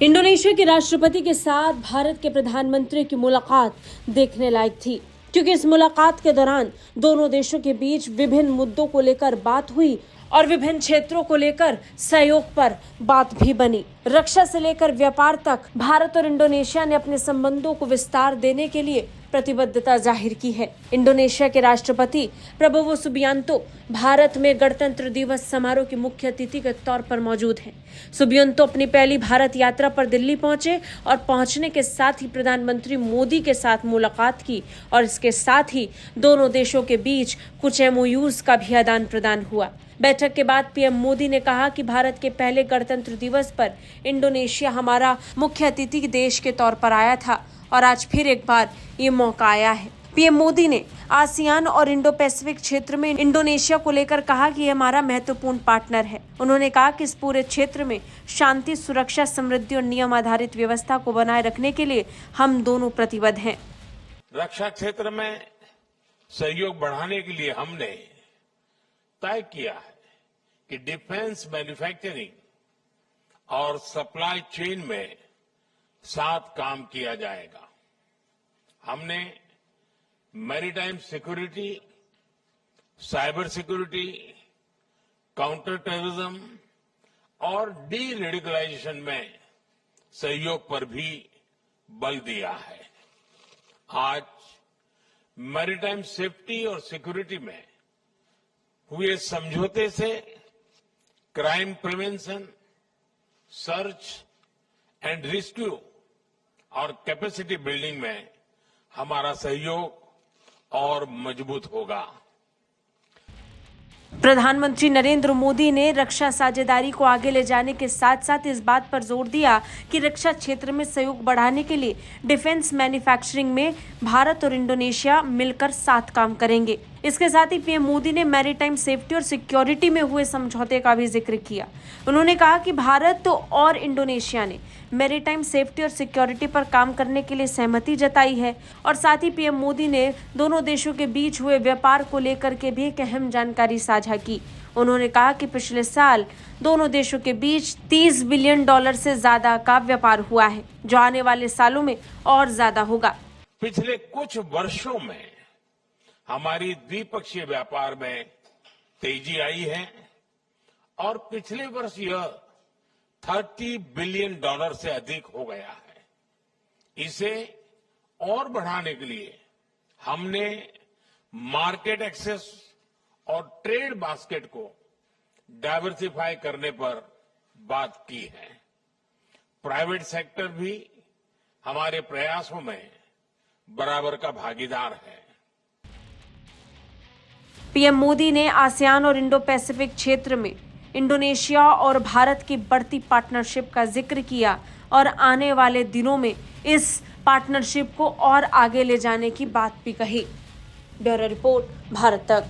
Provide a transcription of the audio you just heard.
Indonesia के राष्ट्रपति के साथ भारत के प्रधानमंत्री की मुलाकात देखने लायक थी, क्योंकि इस मुलाकात के दौरान दोनों देशों के बीच विभिन्न मुद्दों को लेकर बात हुई और विभिन्न क्षेत्रों को लेकर सहयोग पर बात भी बनी। रक्षा से लेकर व्यापार तक भारत और इंडोनेशिया ने अपने संबंधों को विस्तार देने के लिए प्रतिबद्धता जाहिर की है। इंडोनेशिया के राष्ट्रपति प्रबोवो सुबियांतो भारत में गणतंत्र दिवस समारोह के मुख्य अतिथि के तौर पर मौजूद हैं। सुबियांतो अपनी पहली भारत यात्रा पर दिल्ली पहुंचे और पहुंचने के साथ ही प्रधानमंत्री मोदी के साथ मुलाकात की और इसके साथ ही दोनों देशों के बीच कुछ MOUs का भी आदान प्रदान हुआ। बैठक के बाद PM मोदी ने कहा कि भारत के पहले गणतंत्र दिवस पर इंडोनेशिया हमारा मुख्य अतिथि देश के तौर पर आया था और आज फिर एक बार ये मौका आया है। PM मोदी ने आसियान और इंडो पैसिफिक क्षेत्र में इंडोनेशिया को लेकर कहा कि ये हमारा महत्वपूर्ण पार्टनर है। उन्होंने कहा कि इस पूरे क्षेत्र में शांति, सुरक्षा, समृद्धि और नियम आधारित व्यवस्था को बनाए रखने के लिए हम दोनों प्रतिबद्ध हैं। रक्षा क्षेत्र में सहयोग बढ़ाने के लिए हमने तय किया है कि डिफेंस मैन्युफैक्चरिंग और सप्लाई चेन में साथ काम किया जाएगा। हमने maritime security, cyber security, counter terrorism और डी रेडिकलाइजेशन में सहयोग पर भी बल दिया है। आज मैरीटाइम सेफ्टी और सिक्योरिटी में हुए समझौते से crime prevention, search and rescue और कैपेसिटी बिल्डिंग में हमारा सहयोग और मजबूत होगा। प्रधानमंत्री नरेंद्र मोदी ने रक्षा साझेदारी को आगे ले जाने के साथ साथ इस बात पर जोर दिया कि रक्षा क्षेत्र में सहयोग बढ़ाने के लिए डिफेंस मैन्युफैक्चरिंग में भारत और इंडोनेशिया मिलकर साथ काम करेंगे। इसके साथ ही PM मोदी ने मैरीटाइम सेफ्टी और सिक्योरिटी में हुए समझौते का भी जिक्र किया। उन्होंने कहा कि भारत और इंडोनेशिया ने मैरीटाइम सेफ्टी और सिक्योरिटी पर काम करने के लिए सहमति जताई है और साथ ही PM मोदी ने दोनों देशों के बीच हुए व्यापार को लेकर के भी एक अहम जानकारी साझा की। उन्होंने कहा कि पिछले साल दोनों देशों के बीच $30 बिलियन से ज्यादा का व्यापार हुआ है, जो आने वाले सालों में और ज्यादा होगा। पिछले कुछ वर्षों में हमारी द्विपक्षीय व्यापार में तेजी आई है और पिछले वर्ष यह $30 बिलियन से अधिक हो गया है। इसे और बढ़ाने के लिए हमने मार्केट एक्सेस और ट्रेड बास्केट को डाइवर्सिफाई करने पर बात की है। प्राइवेट सेक्टर भी हमारे प्रयासों में बराबर का भागीदार है। PM मोदी ने आसियान और इंडो पैसिफिक क्षेत्र में इंडोनेशिया और भारत की बढ़ती पार्टनरशिप का जिक्र किया और आने वाले दिनों में इस पार्टनरशिप को और आगे ले जाने की बात भी कही। ब्यूरो रिपोर्ट, भारत तक।